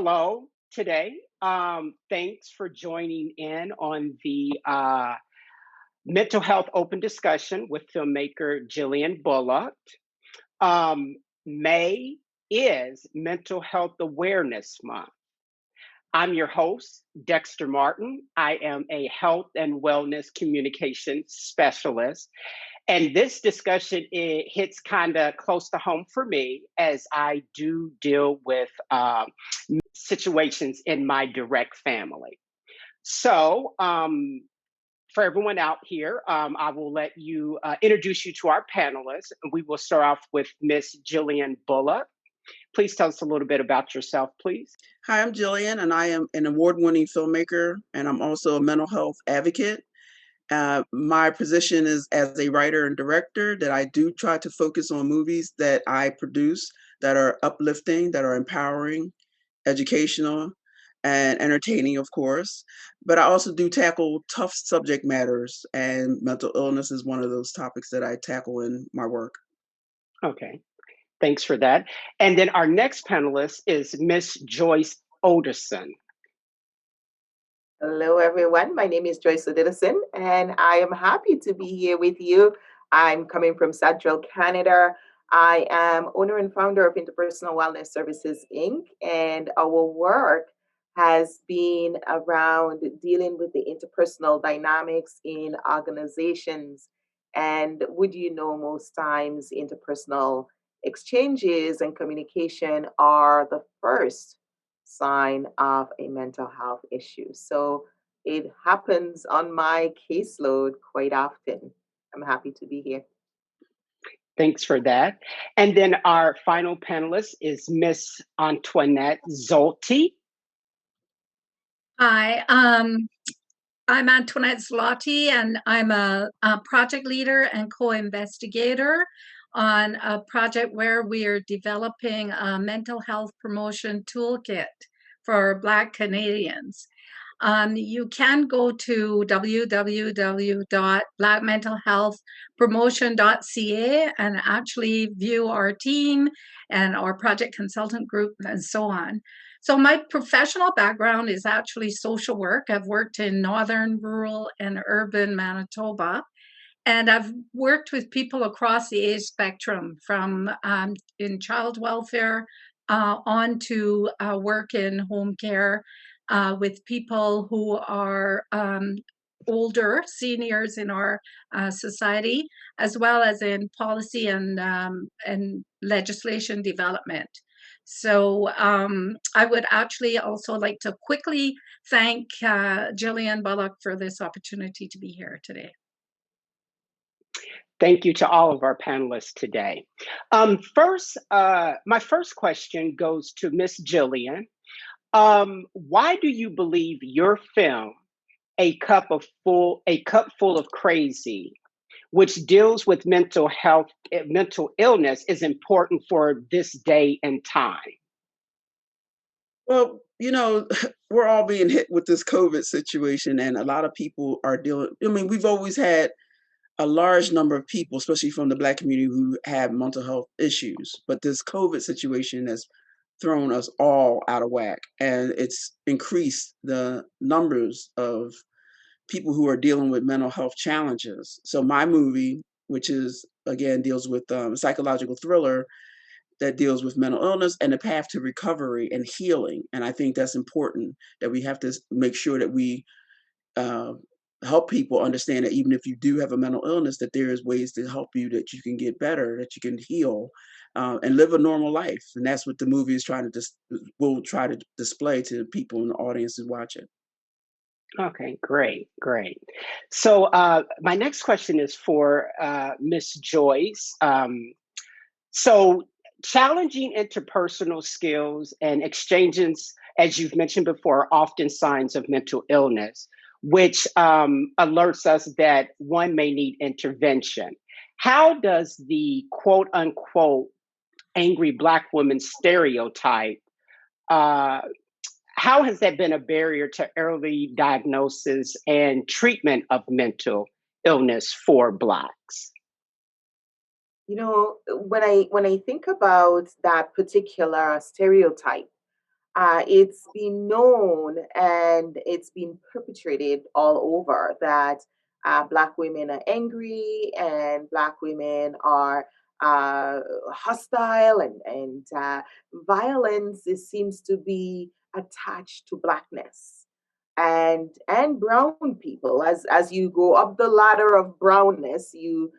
hello today. Thanks for joining in on the mental health open discussion with filmmaker Jillian Bullock. Um, May is Mental Health Awareness Month. I'm your host, Dexter Martin. I am a health and wellness communication specialist. And this discussion, it hits kind of close to home for me as I do deal with situations in my direct family. So, for everyone out here, I will let you introduce you to our panelists. We will start off with Miss Jillian Bullock. Please tell us a little bit about yourself, please. Hi, I'm Jillian, and I am an award-winning filmmaker, and I'm also a mental health advocate. My position is as a writer and director that I do try to focus on movies that I produce that are uplifting, that are empowering, educational, and entertaining, of course. But I also do tackle tough subject matters, and mental illness is one of those topics that I tackle in my work. Okay, thanks for that. And then our next panelist is Miss Joyce Olderson. Hello, everyone. My name is Joyce Odillison, and I am happy to be here with you. I'm coming from Central Canada. I am owner and founder of Interpersonal Wellness Services, Inc., and our work has been around dealing with the interpersonal dynamics in organizations. And would you know, most times interpersonal exchanges and communication are the first sign of a mental health issue. So it happens on my caseload quite often. I'm happy to be here. Thanks for that. And then our final panelist is Miss Antoinette Zolti. Hi, I'm Antoinette Zloty, and I'm a project leader and co-investigator on a project where we are developing a mental health promotion toolkit for Black Canadians. You can go to www.blackmentalhealthpromotion.ca and actually view our team and our project consultant group and so on. So my professional background is actually social work. I've worked in northern, rural, and urban Manitoba. And I've worked with people across the age spectrum from in child welfare on to work in home care with people who are older, seniors in our society, as well as in policy and legislation development. So I would actually also like to quickly thank Jillian Bullock for this opportunity to be here today. Thank you to all of our panelists today. My first question goes to Miss Jillian. Why do you believe your film, A Cup Full of Crazy, which deals with mental illness, is important for this day and time? Well, we're all being hit with this COVID situation, and a lot of people are dealing. I mean, we've always had a large number of people, especially from the Black community, who have mental health issues. But this COVID situation has thrown us all out of whack, and it's increased the numbers of people who are dealing with mental health challenges. So my movie, which is, again, deals with a psychological thriller that deals with mental illness and the path to recovery and healing. And I think that's important, that we have to make sure that we help people understand that even if you do have a mental illness, that there is ways to help you, that you can get better, that you can heal, and live a normal life. And that's what the movie is will try to display to people in the audience who watch it. Okay, great. So my next question is for Miss Joyce. So challenging interpersonal skills and exchanges, as you've mentioned before, are often signs of mental illness, which alerts us that one may need intervention. How does the quote unquote angry Black woman stereotype, how has that been a barrier to early diagnosis and treatment of mental illness for Blacks? When I think about that particular stereotype, It's been known and it's been perpetrated all over that Black women are angry and Black women are hostile, and violence seems to be attached to Blackness and brown people. As you go up the ladder of brownness, you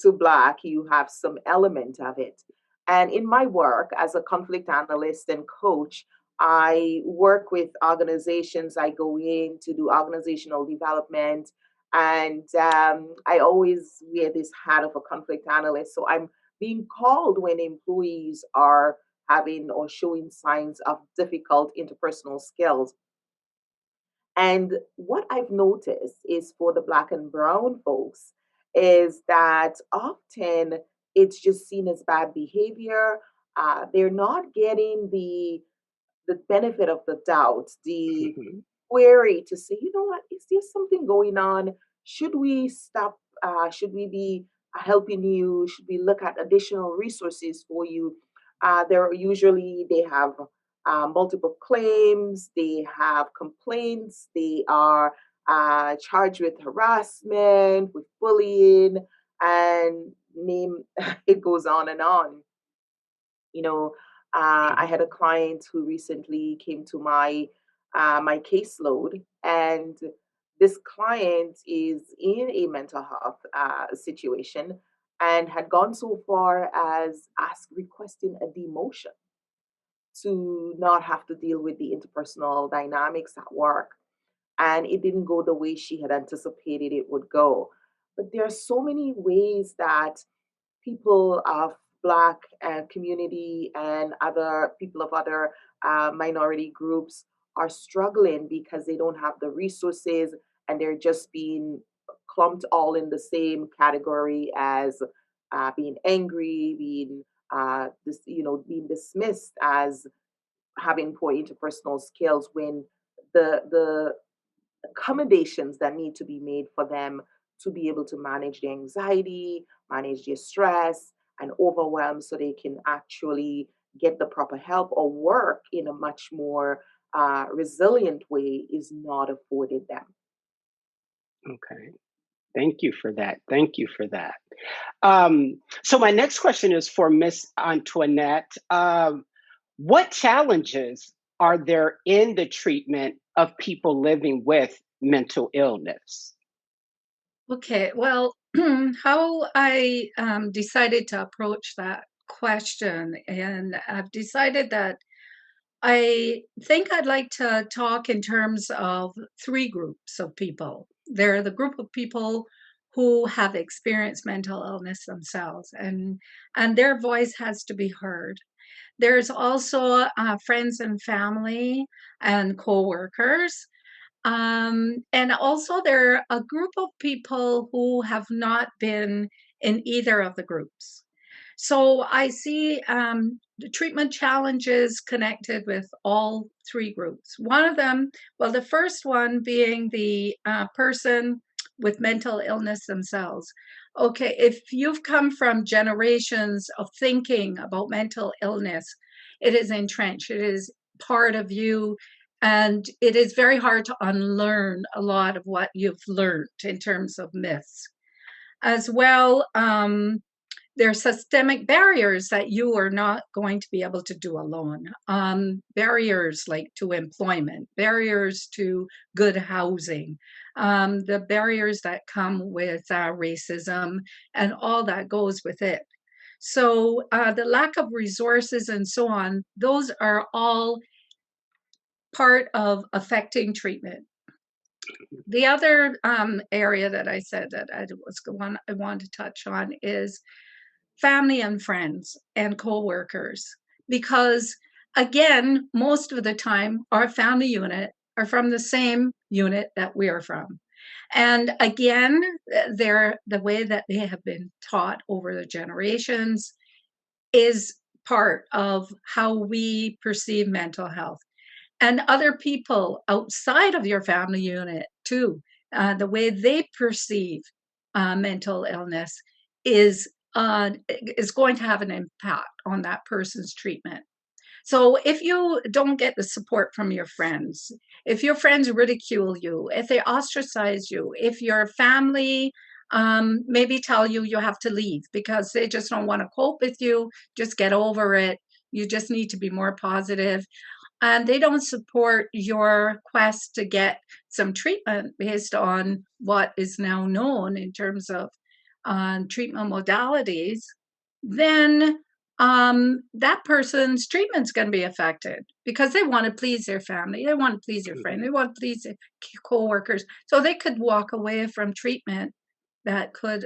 to Black, you have some element of it. And in my work as a conflict analyst and coach, I work with organizations. I go in to do organizational development, and I always wear this hat of a conflict analyst. So I'm being called when employees are having or showing signs of difficult interpersonal skills. And what I've noticed is for the Black and brown folks is that often it's just seen as bad behavior. They're not getting the benefit of the doubt, the Mhm. query to say, you know what, is there something going on? Should we stop? Should we be helping you? Should we look at additional resources for you? There usually they have multiple claims, they have complaints, they are charged with harassment, with bullying, and name it goes on and on. You know, I Okay. had a client who recently came to my caseload, and this client is in a mental health situation and had gone so far as requesting a demotion to not have to deal with the interpersonal dynamics at work. And it didn't go the way she had anticipated it would go. But there are so many ways that people of Black community and other people of other minority groups are struggling because they don't have the resources, and they're just being clumped all in the same category as being angry, being being dismissed as having poor interpersonal skills, when the accommodations that need to be made for them to be able to manage their anxiety, manage their stress and overwhelm, so they can actually get the proper help or work in a much more resilient way, is not afforded them. Okay. Thank you for that. Thank you for that. So my next question is for Miss Antoinette. What challenges are there in the treatment of people living with mental illness? Okay, well, how I decided to approach that question, and I've decided that I think I'd like to talk in terms of three groups of people. They're the group of people who have experienced mental illness themselves, and their voice has to be heard. There's also friends and family and coworkers, and also there are a group of people who have not been in either of the groups. So I see the treatment challenges connected with all three groups. One of them, well, the first one being the person with mental illness themselves. Okay, if you've come from generations of thinking about mental illness, it is entrenched, it is part of you, and it is very hard to unlearn a lot of what you've learned in terms of myths. As well, there are systemic barriers that you are not going to be able to do alone. Barriers like to employment, barriers to good housing, the barriers that come with racism, and all that goes with it. So the lack of resources and so on, those are all part of affecting treatment. The other area that I said that I wanted to touch on is family and friends and coworkers, because again, most of the time our family unit are from the same unit that we are from. And again, they're the way that they have been taught over the generations is part of how we perceive mental health, and other people outside of your family unit too. The way they perceive mental illness is is going to have an impact on that person's treatment. So if you don't get the support from your friends, if your friends ridicule you, if they ostracize you, if your family maybe tell you you have to leave because they just don't want to cope with you, just get over it. You just need to be more positive. And they don't support your quest to get some treatment based on what is now known in terms of treatment modalities, then that person's treatment's going to be affected because they want to please their family, they want to please their friend, they want to please their co-workers. So they could walk away from treatment that could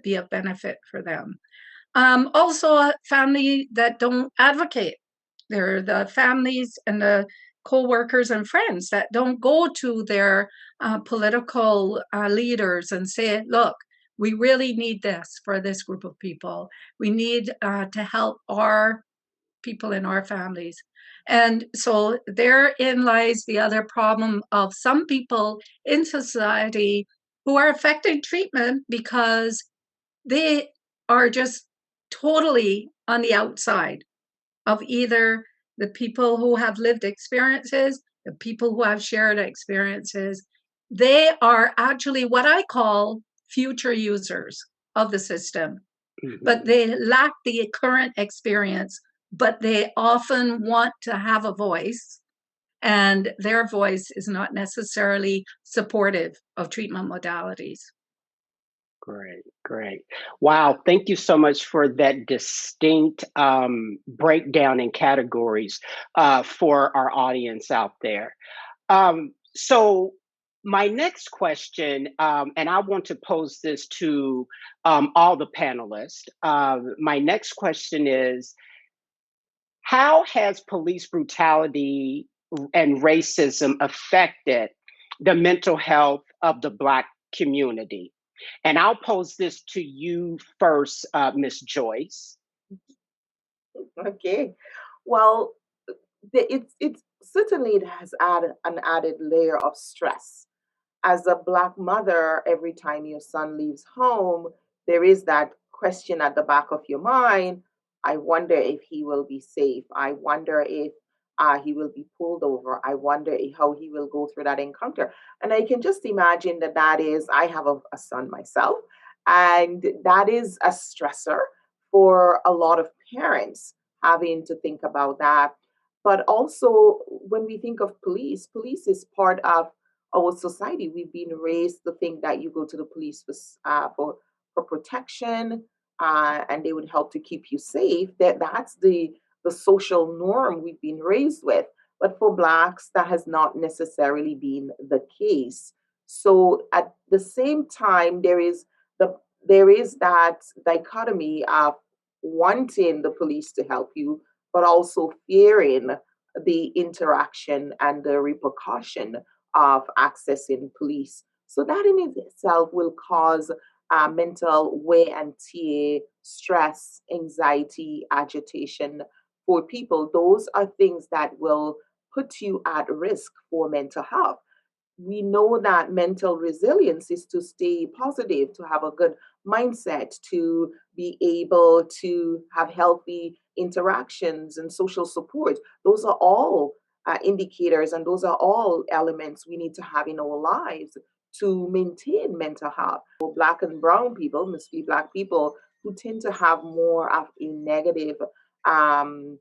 be a benefit for them. Also, a family that don't advocate. They're the families and the co-workers and friends that don't go to their political leaders and say, look, we really need this for this group of people. We need to help our people in our families. And so therein lies the other problem of some people in society who are affecting treatment because they are just totally on the outside of either the people who have lived experiences, the people who have shared experiences. They are actually what I call future users of the system, but they lack the current experience, but they often want to have a voice, and their voice is not necessarily supportive of treatment modalities. Great, great. Wow, thank you so much for that distinct breakdown in categories for our audience out there. So my next question, and I want to pose this to all the panelists. My next question is, how has police brutality and racism affected the mental health of the Black community? And I'll pose this to you first, Ms. Joyce. Okay. Well, it's certainly it has added an added layer of stress. As a Black mother, every time your son leaves home, there is that question at the back of your mind. I wonder if he will be safe. I wonder if he will be pulled over. I wonder how he will go through that encounter. And I can just imagine that is, I have a son myself, and that is a stressor for a lot of parents having to think about that. But also, when we think of police, police is part of our society. We've been raised to think that you go to the police for protection, and they would help to keep you safe. That's the social norm we've been raised with. But for Blacks, that has not necessarily been the case. So at the same time, there is that dichotomy of wanting the police to help you, but also fearing the interaction and the repercussion of accessing police. So that in itself will cause mental wear and tear, stress, anxiety, agitation for people. Those are things that will put you at risk for mental health. We know that mental resilience is to stay positive, to have a good mindset, to be able to have healthy interactions and social support. Those are all indicators, and those are all elements we need to have in our lives to maintain mental health. For Black and brown people, mostly Black people, who tend to have more of a negative um,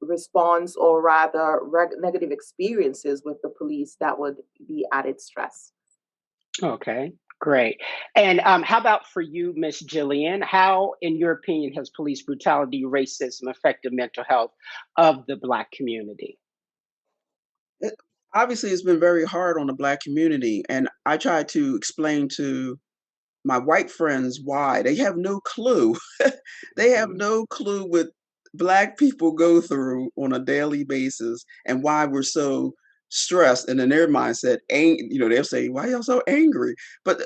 response, or rather negative experiences with the police, that would be added stress. Okay, great. And how about for you, Ms. Jillian? How, in your opinion, has police brutality, racism affected mental health of the Black community? Obviously, it's been very hard on the Black community, and I try to explain to my white friends why. They have no clue. They have no clue what Black people go through on a daily basis and why we're so stressed. And in their mindset, they'll say, "Why y'all so angry?" But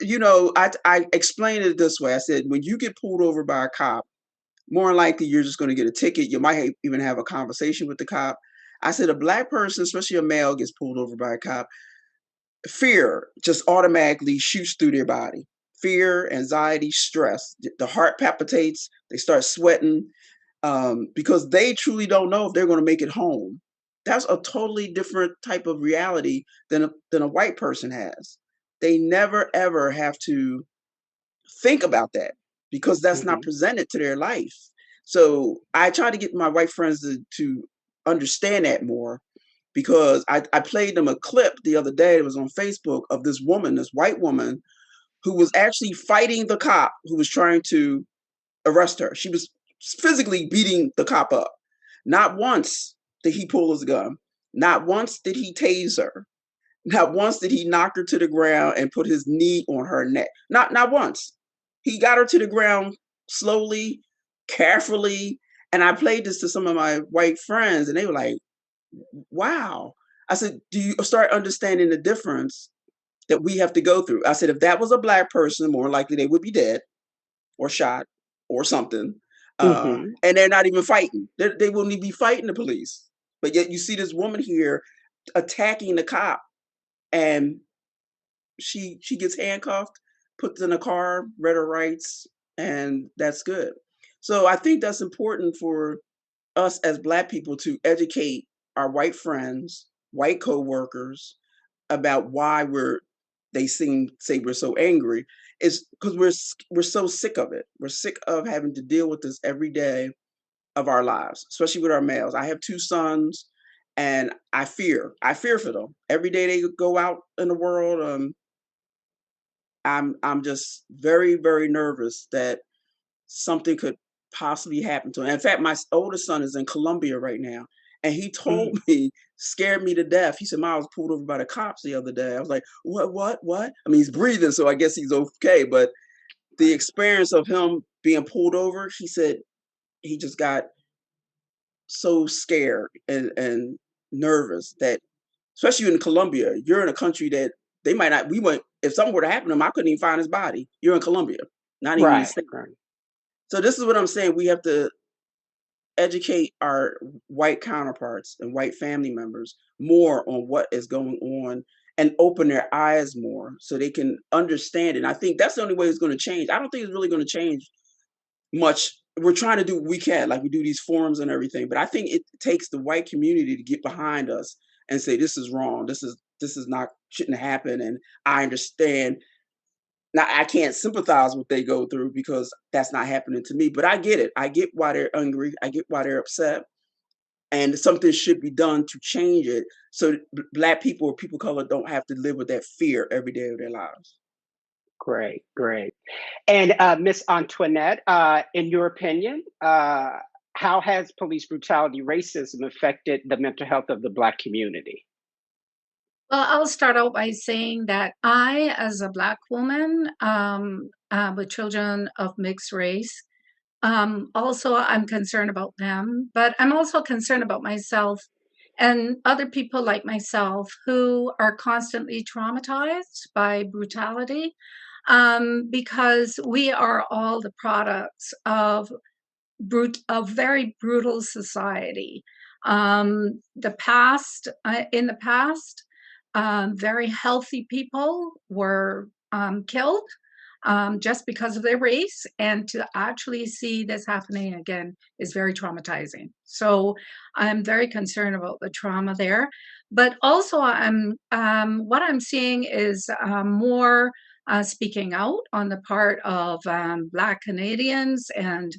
I explained it this way. I said, when you get pulled over by a cop, more than likely you're just going to get a ticket. You might even have a conversation with the cop. I said, a Black person, especially a male, gets pulled over by a cop, fear just automatically shoots through their body. Fear, anxiety, stress. The heart palpitates, they start sweating. because they truly don't know if they're going to make it home. That's a totally different type of reality than a white person has. They never ever have to think about that because that's not presented to their life. So I try to get my white friends to understand that more, because I played them a clip the other day. It was on Facebook of this woman, this white woman, who was actually fighting the cop who was trying to arrest her. She was physically beating the cop up. Not once did he pull his gun. Not once did he tase her. Not once did he knock her to the ground and put his knee on her neck. Not once. He got her to the ground slowly, carefully. And I played this to some of my white friends, and they were like, wow. I said, do you start understanding the difference that we have to go through? I said, if that was a black person, more likely they would be dead or shot or something. And they're not even fighting. They wouldn't even be fighting the police. But yet you see this woman here attacking the cop, and she gets handcuffed, put in a car, read her rights, and that's good. So I think that's important for us as Black people to educate our white friends, white coworkers about why they say we're so angry. Is because we're so sick of it. We're sick of having to deal with this every day of our lives, especially with our males. I have 2 sons, and I fear for them every day they go out in the world. I'm just very, very nervous that something could possibly happen to him. In fact, my oldest son is in Colombia right now, and he told me, scared me to death. He said, "Mom, I was pulled over by the cops the other day." I was like, "What? I mean, he's breathing, so I guess he's okay. But the experience of him being pulled over, he said he just got so scared and nervous that, especially in Colombia, you're in a country that they might not, if something were to happen to him, I couldn't even find his body. You're in Colombia, not even in the Right. States. So this is what I'm saying. We have to educate our white counterparts and white family members more on what is going on and open their eyes more so they can understand it. And I think that's the only way it's going to change. I don't think it's really going to change much. We're trying to do what we can, like we do these forums and everything, but I think it takes the white community to get behind us and say, this is wrong. This is not, shouldn't happen. And I understand. Now, I can't sympathize with what they go through because that's not happening to me, but I get it. I get why they're angry. I get why they're upset. And something should be done to change it so Black people or people of color don't have to live with that fear every day of their lives. Great. And Miss Antoinette, in your opinion, how has police brutality, racism affected the mental health of the Black community? Well, I'll start out by saying that I, as a Black woman with children of mixed race, also I'm concerned about them, but I'm also concerned about myself and other people like myself who are constantly traumatized by brutality, because we are all the products of very brutal society. In the past, very healthy people were killed just because of their race, and to actually see this happening again is very traumatizing. So I'm very concerned about the trauma there, but also what I'm seeing is more speaking out on the part of Black Canadians and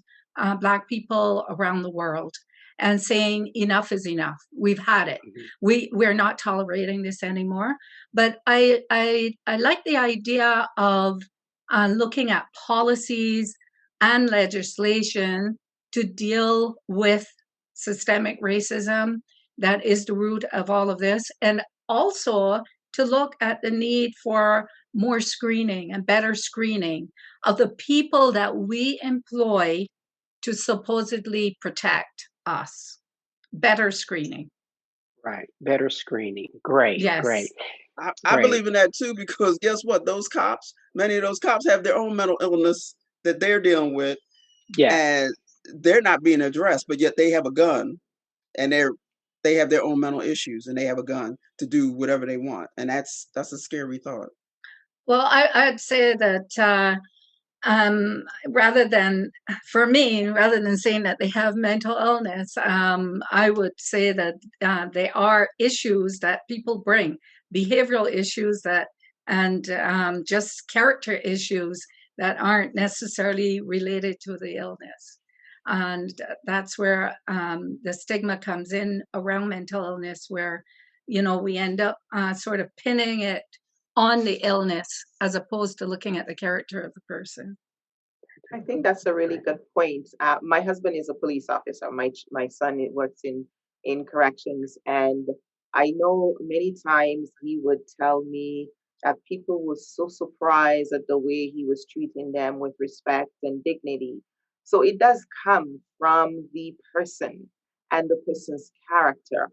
Black people around the world, and saying enough is enough. We've had it. We're not tolerating this anymore. But I like the idea of looking at policies and legislation to deal with systemic racism that is the root of all of this, and also to look at the need for more screening and better screening of the people that we employ to supposedly protect us. Better screening. Right. Better screening. Great. Yes. I believe in that too, because guess what? Many of those cops have their own mental illness that they're dealing with. Yes. And they're not being addressed, but yet they have a gun, and they have their own mental issues, and they have a gun to do whatever they want. And that's a scary thought. Well, I'd say that rather than saying that they have mental illness, I would say that they are issues that people bring, behavioral issues and just character issues that aren't necessarily related to the illness. And that's where the stigma comes in around mental illness, where, we end up sort of pinning it on the illness as opposed to looking at the character of the person. I think that's a really good point. My husband is a police officer. My son works in corrections, and I know many times he would tell me that people were so surprised at the way he was treating them with respect and dignity. So it does come from the person and the person's character.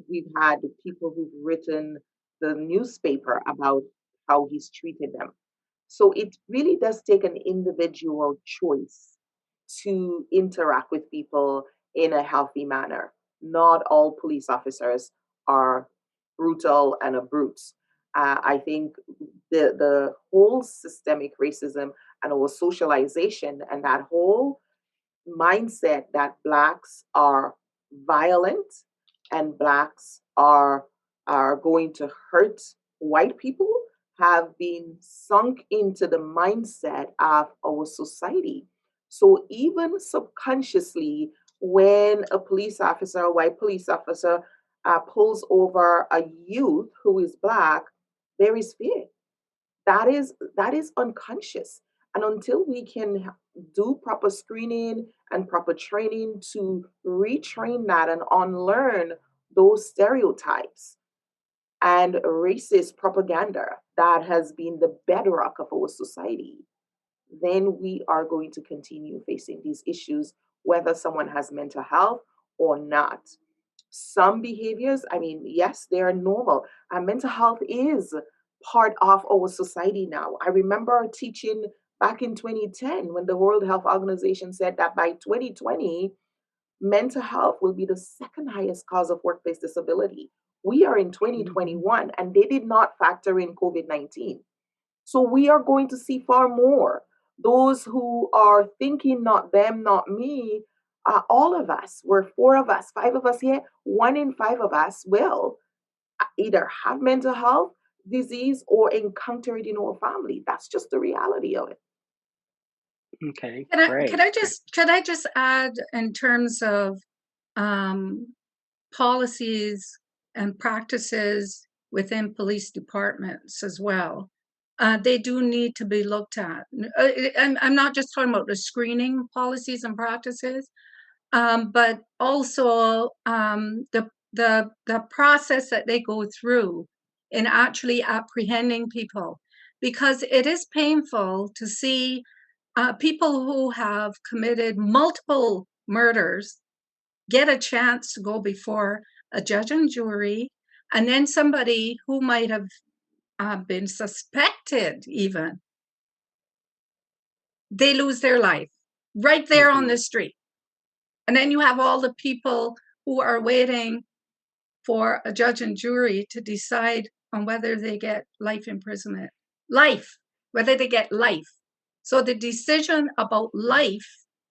We've had people who've written the newspaper about how he's treated them. So it really does take an individual choice to interact with people in a healthy manner. Not all police officers are brutal and a brute. I think the whole systemic racism and our socialization and that whole mindset that blacks are violent and blacks are going to hurt white people have been sunk into the mindset of our society. So even subconsciously, when a police officer, a white police officer, pulls over a youth who is black, there is fear. That is unconscious. And until we can do proper screening and proper training to retrain that and unlearn those stereotypes and racist propaganda that has been the bedrock of our society, then we are going to continue facing these issues, whether someone has mental health or not. Some behaviors, I mean, yes, they are normal. Mental health is part of our society now. I remember teaching back in 2010 when the World Health Organization said that by 2020, mental health will be the second highest cause of workplace disability. We are in 2021, and they did not factor in COVID 19. So we are going to see far more. Those who are thinking, not them, not me, all of us, we're four of us, five of us here, one in five of us will either have mental health disease or encounter it in our family. That's just the reality of it. Okay, Could great. I just add in terms of policies and practices within police departments as well? They do need to be looked at. I'm not just talking about the screening policies and practices, but also the process that they go through in actually apprehending people, because it is painful to see people who have committed multiple murders get a chance to go before a judge and jury, and then somebody who might have been suspected even, they lose their life right there on the street. And then you have all the people who are waiting for a judge and jury to decide on whether they get life imprisonment. Whether they get life. So the decision about life,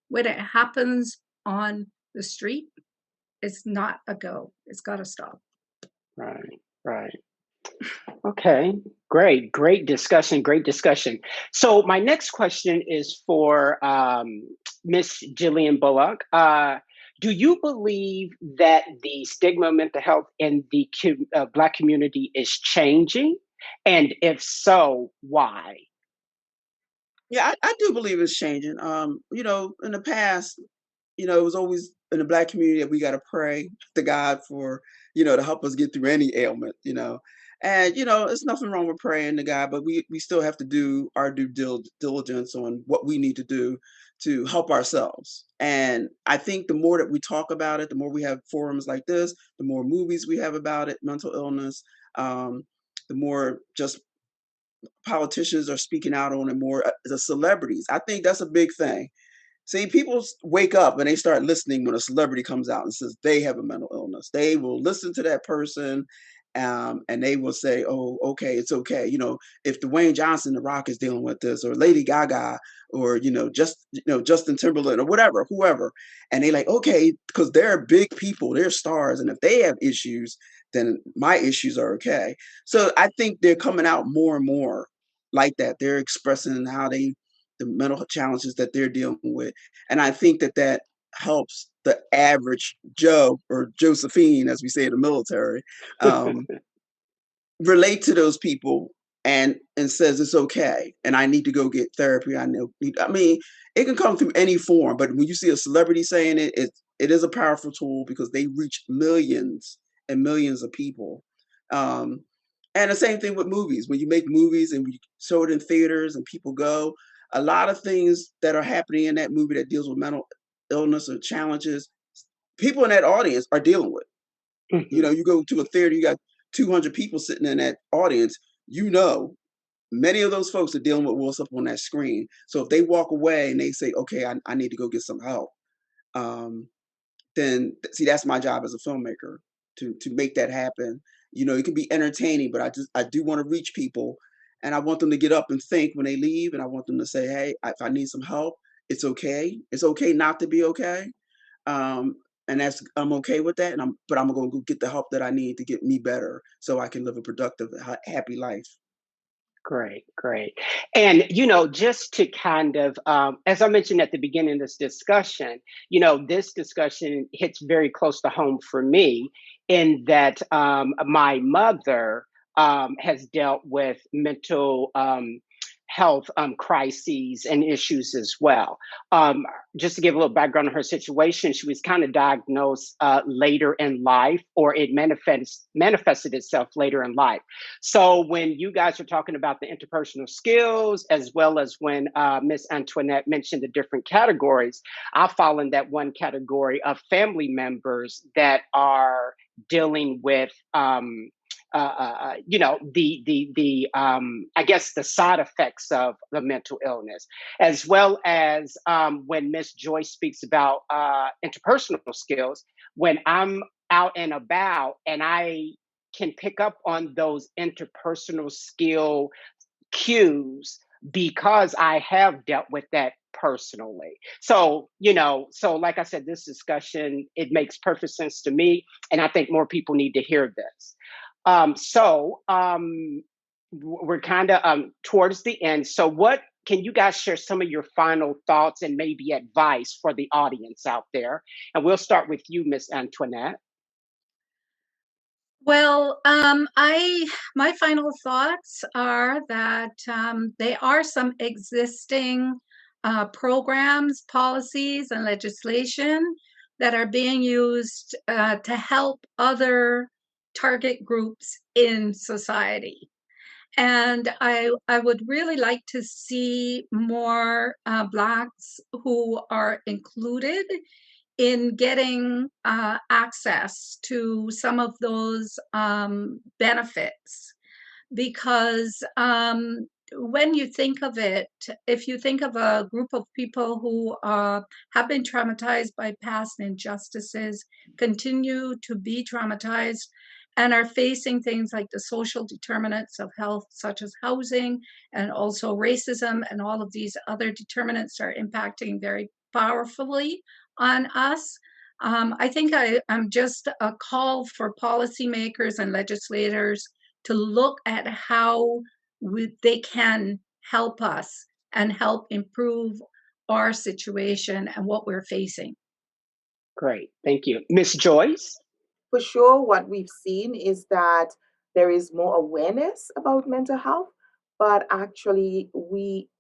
when it happens on the street, is not a go. It's got to stop. Right. Okay, great discussion. So my next question is for Miss Jillian Bullock. Do you believe that the stigma of mental health in the Black community is changing? And if so, why? Yeah, I do believe it's changing. In the past, it was always in the Black community that we got to pray to God for, to help us get through any ailment, And, it's nothing wrong with praying to God, but we still have to do our due diligence on what we need to do to help ourselves. And I think the more that we talk about it, the more we have forums like this, the more movies we have about it, mental illness, the more just politicians are speaking out on it more, the celebrities. I think that's a big thing. See, people wake up and they start listening when a celebrity comes out and says they have a mental illness. They will listen to that person And they will say, "Oh, okay, it's okay." If Dwayne Johnson, The Rock, is dealing with this, or Lady Gaga, or Justin Timberlake, or whatever, whoever, and they like, okay, because they're big people, they're stars, and if they have issues, then my issues are okay. So I think they're coming out more and more like that. They're expressing the mental challenges that they're dealing with, and I think that helps the average Joe, or Josephine, as we say in the military, relate to those people, and says it's okay, and I need to go get therapy. I mean, it can come through any form, but when you see a celebrity saying it, it is a powerful tool, because they reach millions and millions of people. And the same thing with movies. When you make movies and you show it in theaters and people go, a lot of things that are happening in that movie that deals with mental illness or challenges, people in that audience are dealing with. You go to a theater, you got 200 people sitting in that audience, many of those folks are dealing with what's up on that screen. So if they walk away and they say, okay, I need to go get some help, then see, that's my job as a filmmaker, to make that happen. It can be entertaining, but I do want to reach people, and I want them to get up and think when they leave, and I want them to say, hey, if I need some help, it's okay. It's okay not to be okay. And I'm okay with that. But I'm going to go get the help that I need to get me better, so I can live a productive, happy life. Great, great. And, just to kind of, as I mentioned at the beginning of this discussion, this discussion hits very close to home for me, in that my mother has dealt with mental health crises and issues as well. Just to give a little background on her situation, she was kind of diagnosed later in life, or it manifested itself later in life. So when you guys are talking about the interpersonal skills, as well as when Miss Antoinette mentioned the different categories, I fall in that one category of family members that are dealing with I guess the side effects of the mental illness, as well as when Miss Joyce speaks about interpersonal skills. When I'm out and about, and I can pick up on those interpersonal skill cues, because I have dealt with that personally. So, like I said, this discussion, it makes perfect sense to me. And I think more people need to hear this. We're kind of towards the end. So what can you guys share some of your final thoughts and maybe advice for the audience out there? And we'll start with you, Miss Antoinette. Well, my final thoughts are that there are some existing programs, policies, and legislation that are being used to help other target groups in society. And I would really like to see more Blacks who are included in getting access to some of those benefits. Because when you think of it, if you think of a group of people who have been traumatized by past injustices, continue to be traumatized, and are facing things like the social determinants of health, such as housing, and also racism, and all of these other determinants are impacting very powerfully on us. I think I'm just a call for policymakers and legislators to look at how they can help us and help improve our situation and what we're facing. Great, thank you. Miss Joyce? For sure, what we've seen is that there is more awareness about mental health, but actually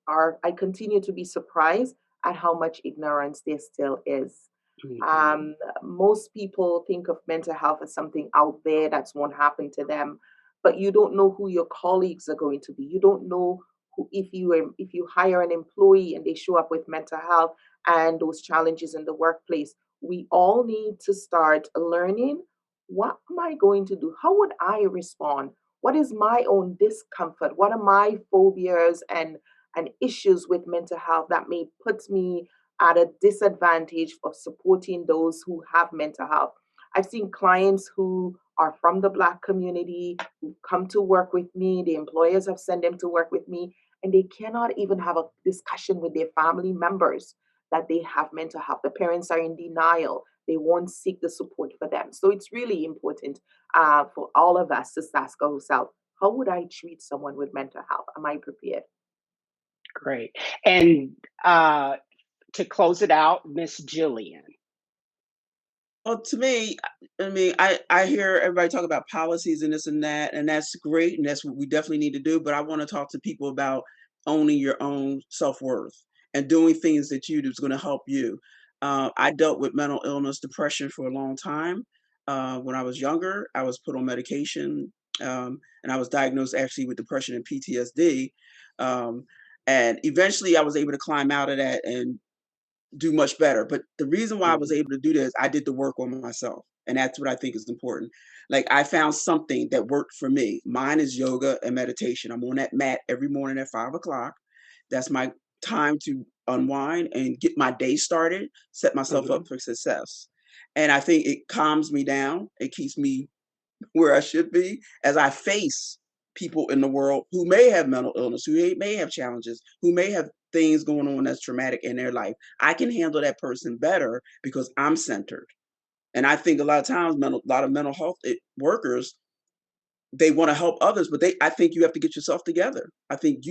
I continue to be surprised at how much ignorance there still is. Mm-hmm. Most people think of mental health as something out there that's won't happen to them, but you don't know who your colleagues are going to be. You don't know who, if you hire an employee and they show up with mental health and those challenges in the workplace. We all need to start learning, what am I going to do? How would I respond? What is my own discomfort? What are my phobias and issues with mental health that may put me at a disadvantage of supporting those who have mental health? I've seen clients who are from the Black community who come to work with me. The employers have sent them to work with me, and they cannot even have a discussion with their family members that they have mental health. The parents are in denial. They won't seek the support for them. So it's really important for all of us to ask ourselves, how would I treat someone with mental health? Am I prepared? Great. And to close it out, Miss Jillian. Well, to me, I mean, I hear everybody talk about policies and this and that, and that's great, and that's what we definitely need to do. But I want to talk to people about owning your own self-worth and doing things that you do is going to help you. I dealt with mental illness, depression for a long time. When I was younger, I was put on medication, and I was diagnosed actually with depression and PTSD. And eventually, I was able to climb out of that and do much better. But the reason why I was able to do this, I did the work on myself. And that's what I think is important. Like I found something that worked for me. Mine is yoga and meditation. I'm on that mat every morning at 5 o'clock. That's my time to unwind and get my day started, set myself up for success. And I think it calms me down. It keeps me where I should be as I face people in the world who may have mental illness, who may have challenges, who may have things going on that's traumatic in their life. I can handle that person better because I'm centered. And I think a lot of times, a lot of mental health workers, they want to help others, but I think you have to get yourself together. I think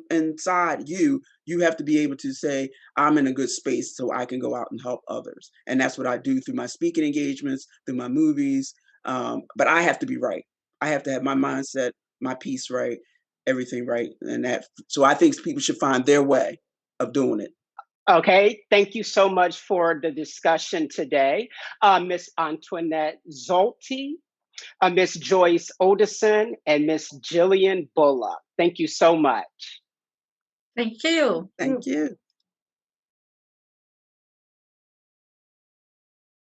inside you have to be able to say, I'm in a good space so I can go out and help others. And that's what I do through my speaking engagements, through my movies. But I have to be right. I have to have my mindset, my peace right, everything right. So I think people should find their way of doing it. Okay, thank you so much for the discussion today. Miss Antoinette Zolti, Miss Joyce Odison, and Miss Jillian Bullock. Thank you so much. Thank you. Thank you.